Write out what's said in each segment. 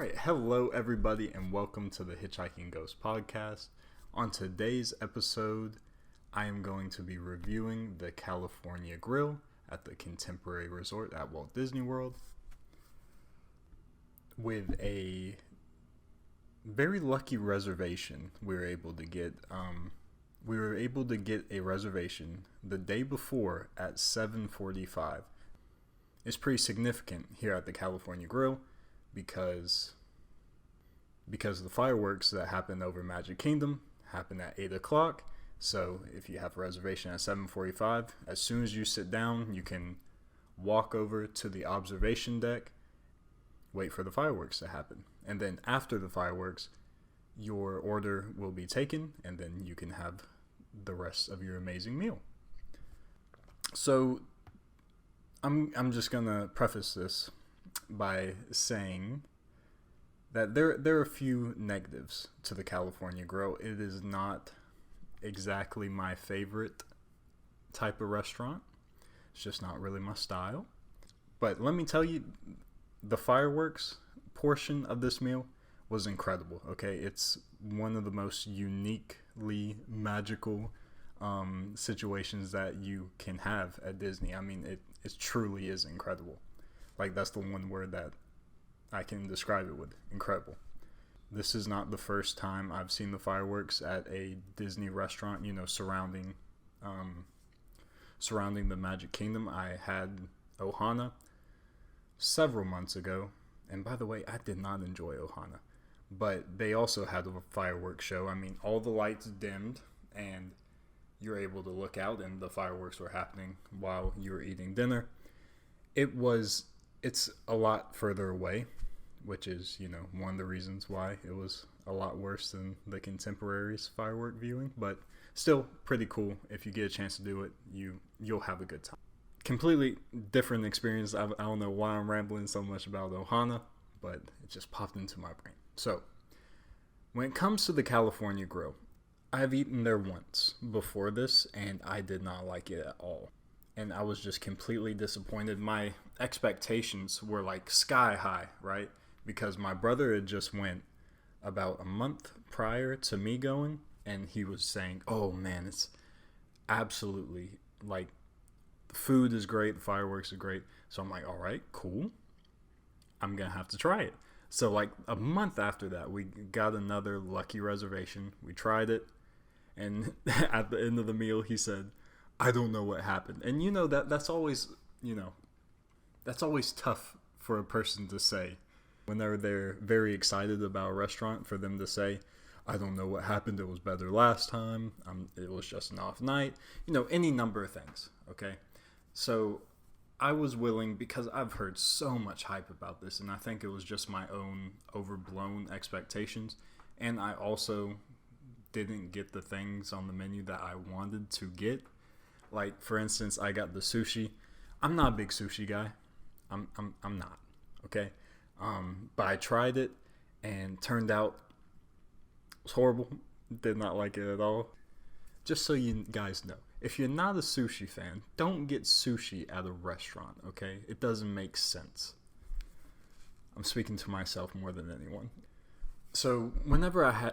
right, hello everybody, and welcome to the Hitchhiking Ghost podcast. On today's episode, I am going to be reviewing the California Grill at the Contemporary Resort at Walt Disney World with a very lucky reservation. We were able to get a reservation the day before at 7:45. It's pretty significant here at the California Grill because the fireworks that happen over Magic Kingdom happen at 8 o'clock. So if you have a reservation at 7:45, as soon as you sit down, you can walk over to the observation deck, wait for the fireworks to happen. And then after the fireworks, your order will be taken, and then you can have the rest of your amazing meal. So I'm just gonna preface this by saying that there are a few negatives to the California Grill. It is not exactly my favorite type of restaurant. It's just not really my style. But let me tell you, the fireworks portion of this meal was incredible. Okay, it's one of the most uniquely magical situations that you can have at Disney. I mean, it truly is incredible. Like, that's the one word that I can describe it with. Incredible. This is not the first time I've seen the fireworks at a Disney restaurant, surrounding the Magic Kingdom. I had Ohana several months ago, and by the way, I did not enjoy Ohana, but they also had a fireworks show. I mean, all the lights dimmed, and you're able to look out, and the fireworks were happening while you were eating dinner. It's a lot further away, which is, one of the reasons why it was a lot worse than the Contemporary's firework viewing, but still pretty cool. If you get a chance to do it, you'll have a good time. Completely different experience. I don't know why I'm rambling so much about Ohana, but it just popped into my brain. So, when it comes to the California Grill, I've eaten there once before this, and I did not like it at all. And I was just completely disappointed. My expectations were like sky high, right? Because my brother had just went about a month prior to me going, and he was saying, oh man, it's absolutely, like, the food is great, the fireworks are great. So I'm like, all right, cool, I'm gonna have to try it. So like a month after that, we got another lucky reservation. We tried it, and at the end of the meal, he said, I don't know what happened. And that's always tough for a person to say whenever they're very excited about a restaurant, for them to say, I don't know what happened, it was better last time, it was just an off night, any number of things. Okay, so I was willing, because I've heard so much hype about this, and I think it was just my own overblown expectations, and I also didn't get the things on the menu that I wanted to get. Like, for instance, I got the sushi. I'm not a big sushi guy. I'm not. Okay. But I tried it, and turned out it was horrible. Did not like it at all. Just so you guys know, if you're not a sushi fan, don't get sushi at a restaurant. Okay, it doesn't make sense. I'm speaking to myself more than anyone. So whenever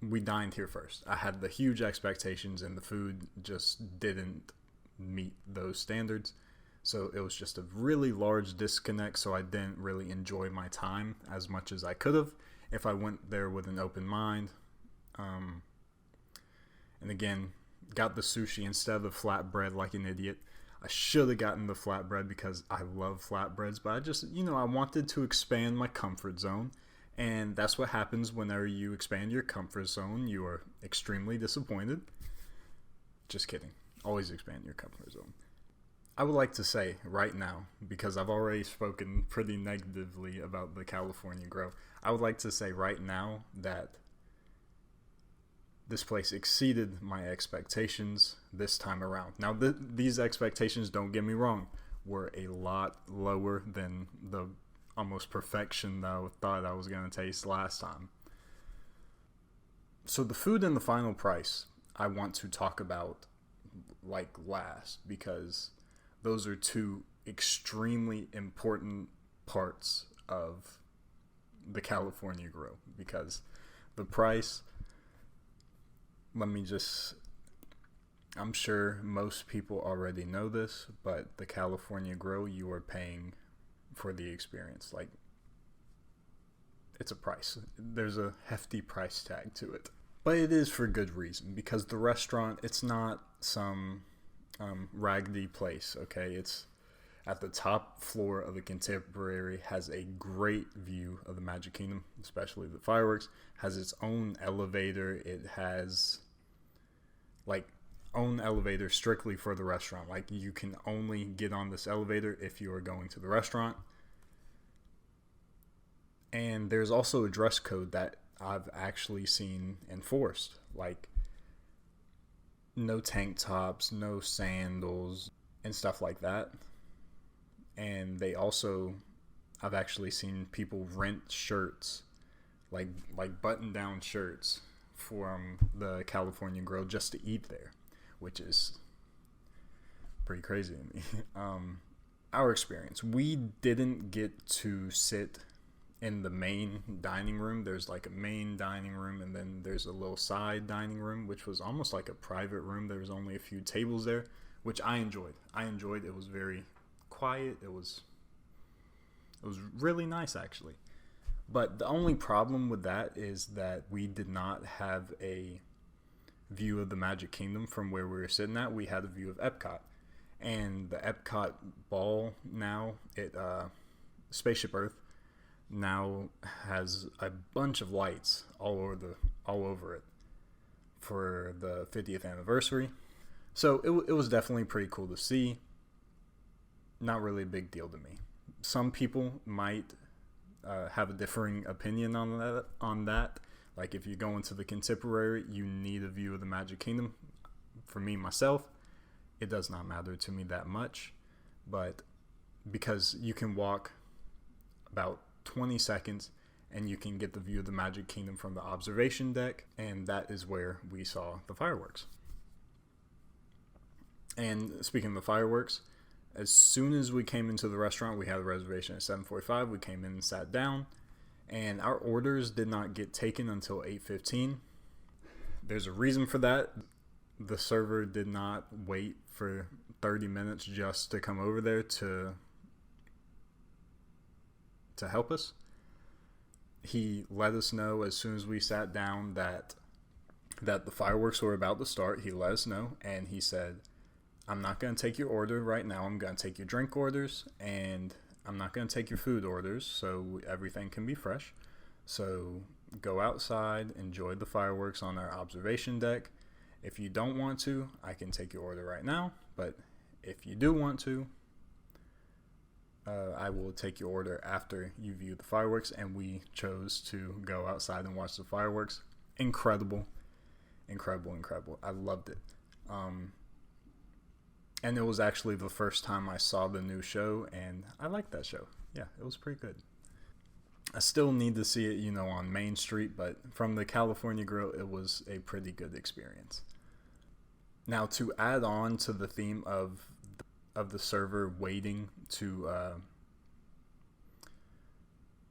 we dined here first, I had the huge expectations, and the food just didn't meet those standards. So it was just a really large disconnect, so I didn't really enjoy my time as much as I could have if I went there with an open mind. And again, got the sushi instead of the flatbread like an idiot. I should have gotten the flatbread because I love flatbreads, but I just, I wanted to expand my comfort zone. And that's what happens whenever you expand your comfort zone. You are extremely disappointed. Just kidding. Always expand your comfort zone. I would like to say right now, because I've already spoken pretty negatively about the California Grill, I would like to say right now that this place exceeded my expectations this time around. Now, these expectations, don't get me wrong, were a lot lower than the almost perfection that I thought I was going to taste last time. So the food and the final price I want to talk about like last, because those are two extremely important parts of the California Grill, because the price, I'm sure most people already know this, but the California Grill, you are paying for the experience. Like, it's a price. There's a hefty price tag to it. But it is for good reason, because the restaurant, it's not some raggedy place, okay? It's at the top floor of the Contemporary, has a great view of the Magic Kingdom, especially the fireworks, has its own elevator. It has, like, own elevator strictly for the restaurant. Like, you can only get on this elevator if you are going to the restaurant. And there's also a dress code that I've actually seen enforced. Like, no tank tops, no sandals, and stuff like that. And they also, I've actually seen people rent shirts, like button-down shirts from the California Grill just to eat there, which is pretty crazy to me. Our experience, we didn't get to sit in the main dining room. There's like a main dining room, and then there's a little side dining room, which was almost like a private room. There was only a few tables there, which I enjoyed. It was very quiet. It was really nice, actually. But the only problem with that is that we did not have a view of the Magic Kingdom from where we were sitting at. We had a view of Epcot, and the Epcot ball now, Spaceship Earth now has a bunch of lights all over it for the 50th anniversary. So it was definitely pretty cool to see. Not really a big deal to me. Some people might have a differing opinion on that. Like, if you go into the Contemporary, you need a view of the Magic Kingdom. For me, myself, it does not matter to me that much. But because you can walk about 20 seconds and you can get the view of the Magic Kingdom from the observation deck, and that is where we saw the fireworks. And speaking of the fireworks, as soon as we came into the restaurant, we had a reservation at 7:45. We came in and sat down, and our orders did not get taken until 8:15. There's a reason for that. The server did not wait for 30 minutes just to come over there to help us. He let us know as soon as we sat down that the fireworks were about to start. He let us know, and he said, I'm not going to take your order right now. I'm going to take your drink orders, and I'm not going to take your food orders, so everything can be fresh. So go outside, enjoy the fireworks on our observation deck. If you don't want to, I can take your order right now, but if you do want to, I will take your order after you view the fireworks. And we chose to go outside and watch the fireworks. Incredible. I loved it. And it was actually the first time I saw the new show, and I liked that show. Yeah, it was pretty good. I still need to see it, on Main Street, but from the California Grill, it was a pretty good experience. Now, to add on to the theme of the server waiting to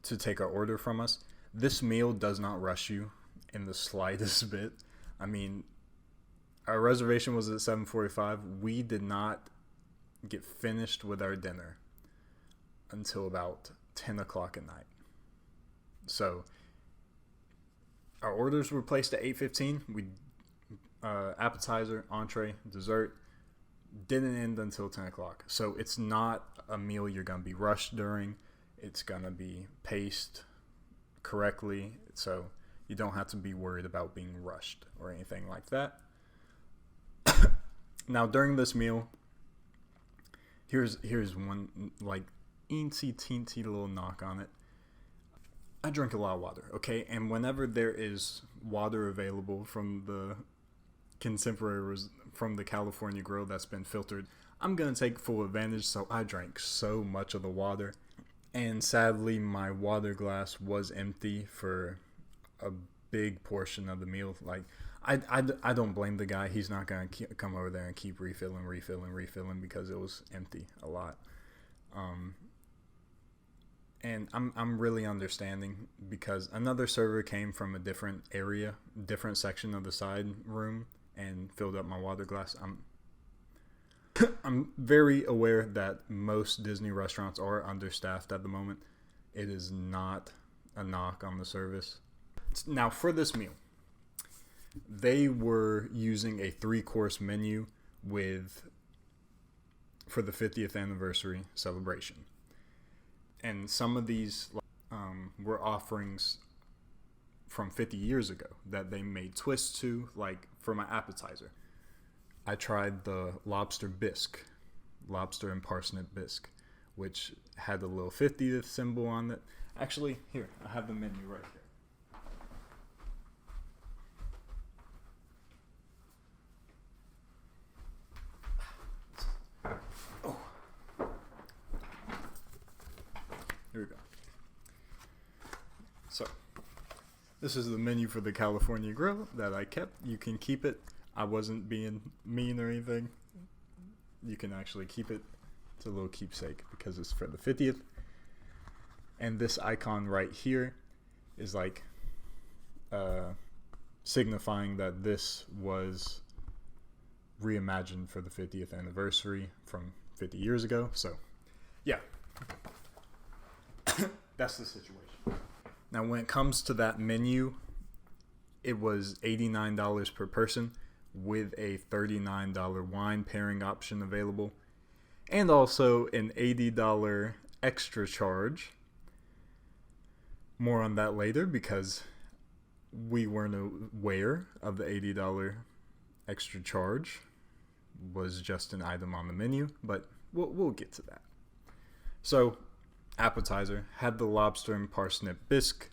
take our order from us, this meal does not rush you in the slightest bit. I mean, our reservation was at 7:45. We did not get finished with our dinner until about 10 o'clock at night. So our orders were placed at 8:15. We appetizer, entree, dessert didn't end until 10 o'clock. So it's not a meal you're going to be rushed during. It's going to be paced correctly. So you don't have to be worried about being rushed or anything like that. Now, during this meal, here's one, like, teensy little knock on it. I drink a lot of water, okay? And whenever there is water available from the from the California Grill that's been filtered, I'm going to take full advantage. So I drank so much of the water. And sadly, my water glass was empty for a big portion of the meal. Like, I don't blame the guy. He's not going to come over there and keep refilling because it was empty a lot. And I'm really understanding because another server came from a different area, different section of the side room, and filled up my water glass. I'm very aware that most Disney restaurants are understaffed at the moment. It is not a knock on the service. Now, for this meal, they were using a 3-course menu for the 50th anniversary celebration. And some of these were offerings from 50 years ago that they made twists to, like for my appetizer. I tried the lobster bisque, lobster and parsnip bisque, which had a little 50th symbol on it. Actually, here, I have the menu right here. Oh. Here we go. So, this is the menu for the California Grill that I kept. You can keep it. I wasn't being mean or anything. You can actually keep it. It's a little keepsake because it's for the 50th. And this icon right here is like signifying that this was reimagined for the 50th anniversary from 50 years ago. So, yeah. That's the situation. Now, when it comes to that menu, it was $89 per person with a $39 wine pairing option available, and also an $80 extra charge. More on that later because we weren't aware of the $80 extra charge. Was just an item on the menu, but we'll get to that. So, appetizer had the lobster and parsnip bisque,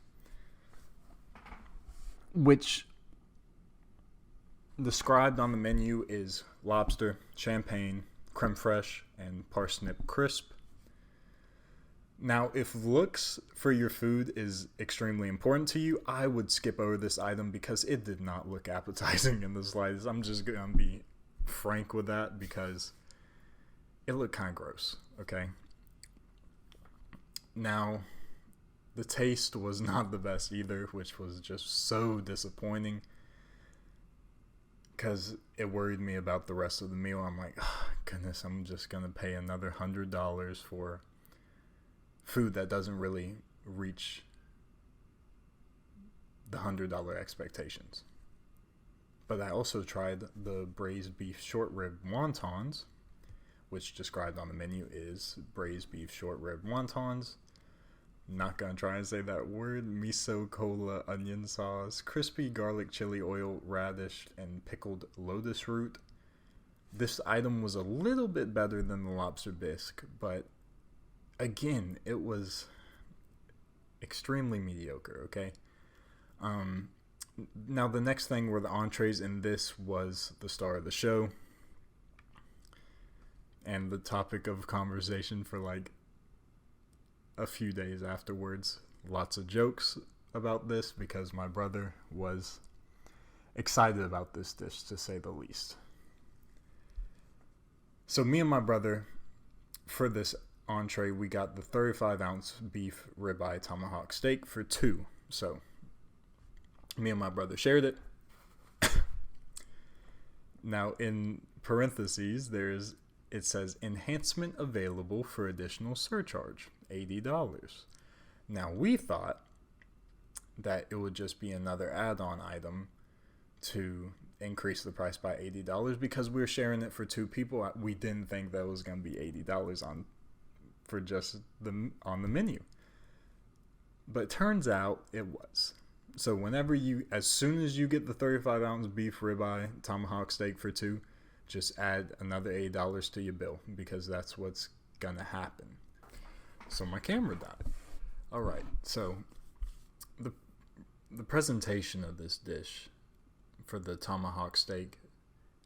which described on the menu is lobster, champagne, creme fraiche, and parsnip crisp. Now, if looks for your food is extremely important to you, I would skip over this item because it did not look appetizing in the slightest. I'm just going to be frank with that because it looked kind of gross, okay? Now, the taste was not the best either, which was just so disappointing because it worried me about the rest of the meal. I'm like, oh, goodness, I'm just going to pay another $100 for food that doesn't really reach the $100 expectations. But I also tried the braised beef short rib wontons, which described on the menu is braised beef short rib wontons. Not gonna try and say that word. Miso cola onion sauce, crispy garlic chili oil, radish, and pickled lotus root. This item was a little bit better than the lobster bisque, but again, it was extremely mediocre, okay? Now the next thing were the entrees, and this was the star of the show and the topic of conversation for like a few days afterwards. Lots of jokes about this because my brother was excited about this dish, to say the least. So me and my brother, for this entree, we got the 35-ounce beef ribeye tomahawk steak for $2. So me and my brother shared it. Now in parentheses, it says enhancement available for additional surcharge, $80. Now we thought that it would just be another add-on item to increase the price by $80 because we were sharing it for 2 people. We didn't think that was going to be $80 on the menu. But it turns out it was. So as soon as you get the 35-ounce beef ribeye tomahawk steak for 2, just add another $80 to your bill because that's what's gonna happen. So my camera died. All right, so the presentation of this dish for the tomahawk steak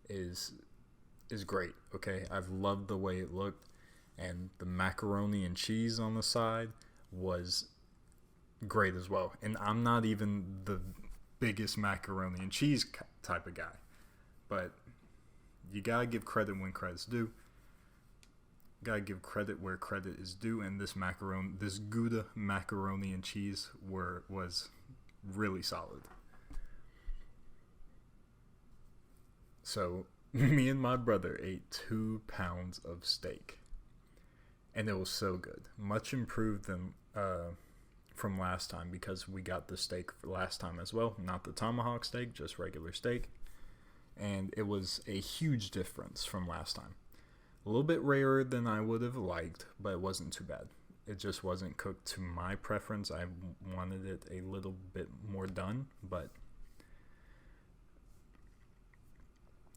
is great. Okay, I've loved the way it looked, and the macaroni and cheese on the side was great as well. And I'm not even the biggest macaroni and cheese type of guy, but you gotta give credit when credit's due. gotta give credit where credit is due, and this Gouda macaroni and cheese was really solid. So me and my brother ate 2 pounds of steak, and it was so good, much improved than from last time, because we got the steak for last time as well, not the tomahawk steak, just regular steak, and it was a huge difference from last time. A little bit rarer than I would have liked, but it wasn't too bad. It just wasn't cooked to my preference. I wanted it a little bit more done, but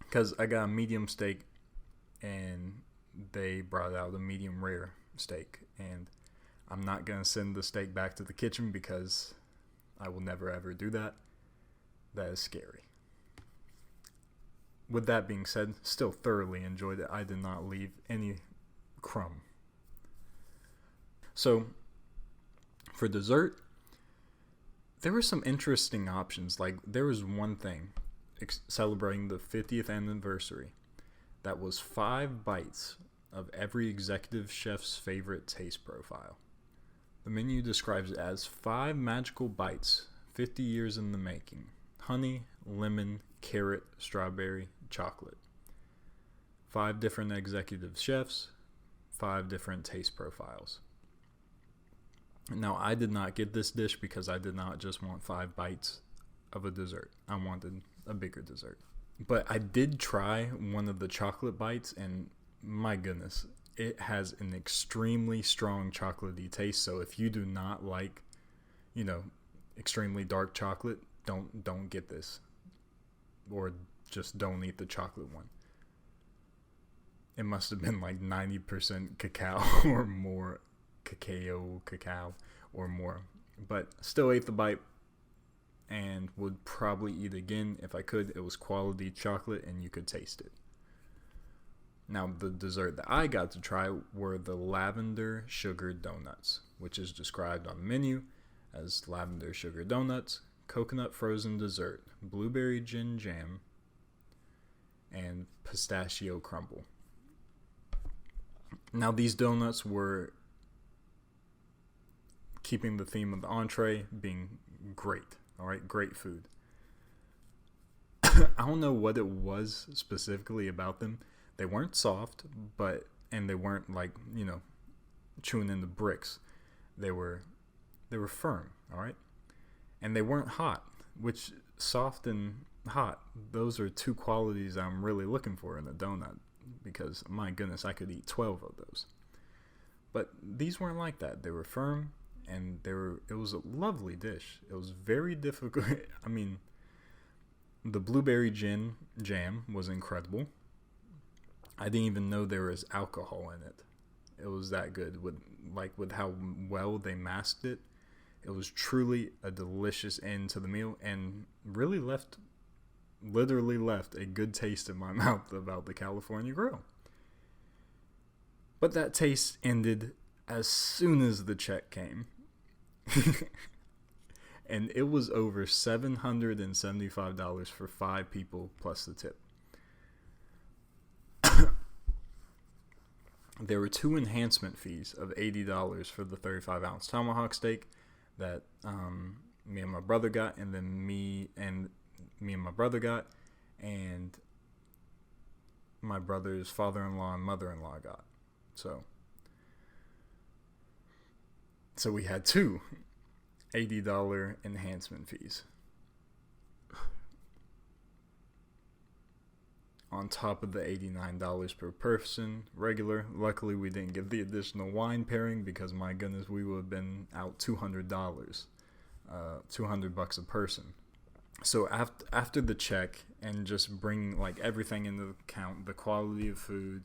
because I got a medium steak and they brought out a medium rare steak, and I'm not going to send the steak back to the kitchen because I will never ever do that. That is scary. With that being said, still thoroughly enjoyed it. I did not leave any crumb. So, for dessert, there were some interesting options. Like, there was one thing celebrating the 50th anniversary that was 5 bites of every executive chef's favorite taste profile. The menu describes it as 5 magical bites, 50 years in the making. Honey, lemon, carrot, strawberry, chocolate. 5 different executive chefs, 5 different taste profiles. Now, I did not get this dish because I did not just want 5 bites of a dessert. I wanted a bigger dessert. But I did try one of the chocolate bites, and my goodness, it has an extremely strong chocolatey taste. So if you do not like, extremely dark chocolate, don't get this. Or just don't eat the chocolate one. It must have been like 90% cacao or more. Cacao or more. But still ate the bite and would probably eat again if I could. It was quality chocolate and you could taste it. Now, the dessert that I got to try were the lavender sugar donuts, which is described on the menu as lavender sugar donuts, coconut frozen dessert, blueberry gin jam, and pistachio crumble. Now, these donuts were keeping the theme of the entree being great. All right, great food. I don't know what it was specifically about them. They weren't soft, and they weren't like, chewing into bricks. They were firm, all right? And they weren't hot, which soft and hot, those are 2 qualities I'm really looking for in a donut, because my goodness, I could eat 12 of those. But these weren't like that. They were firm, and it was a lovely dish. It was very difficult. I mean, the blueberry gin jam was incredible. I didn't even know there was alcohol in it. It was that good with how well they masked it. It was truly a delicious end to the meal, and really literally left a good taste in my mouth about the California Grill. But that taste ended as soon as the check came. And it was over $775 for 5 people plus the tip. There were 2 enhancement fees of $80 for the 35-ounce tomahawk steak that me and my brother got, and then me and my brother got, and my brother's father-in-law and mother-in-law got. So we had 2 $80 enhancement fees. On top of the $89 per person regular. Luckily, we didn't get the additional wine pairing because, my goodness, we would have been out $200, $200 a person. So after the check and just bringing like everything into account, the quality of food,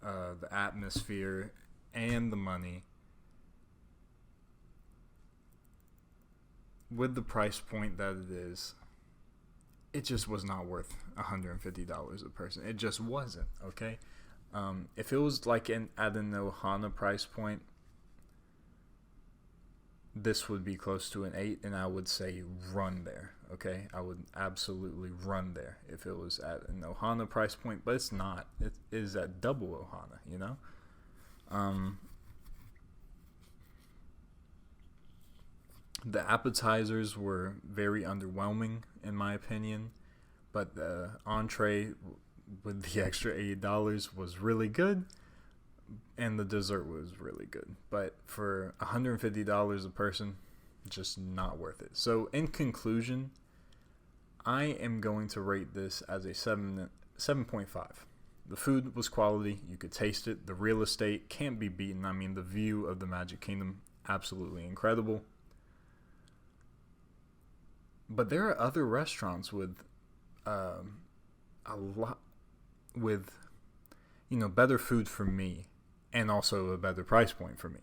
the atmosphere, and the money, with the price point that it is, it just was not worth $150 a person. It just wasn't, okay? If it was like at an Ohana price point, this would be close to an 8, and I would say run there, okay? I would absolutely run there if it was at an Ohana price point, but it's not. It is at double Ohana, Um, the appetizers were very underwhelming in my opinion, but the entree with the extra $80 was really good, and the dessert was really good. But for $150 a person, just not worth it. So in conclusion, I am going to rate this as a 7.5. The food was quality. You could taste it. The real estate can't be beaten. I mean, the view of the Magic Kingdom, absolutely incredible. But there are other restaurants with a lot with better food for me, and also a better price point for me.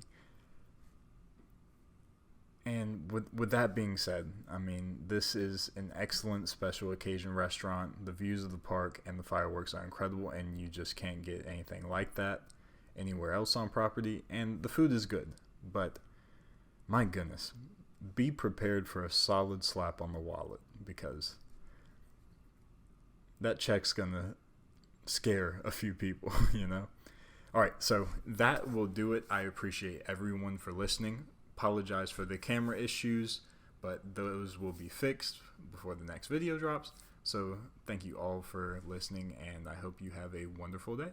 And with that being said, I mean, this is an excellent special occasion restaurant. The views of the park and the fireworks are incredible, and you just can't get anything like that anywhere else on property. And the food is good, but my goodness, be prepared for a solid slap on the wallet, because that check's gonna scare a few people, All right, so that will do it. I appreciate everyone for listening. Apologize for the camera issues, but those will be fixed before the next video drops. So thank you all for listening, and I hope you have a wonderful day.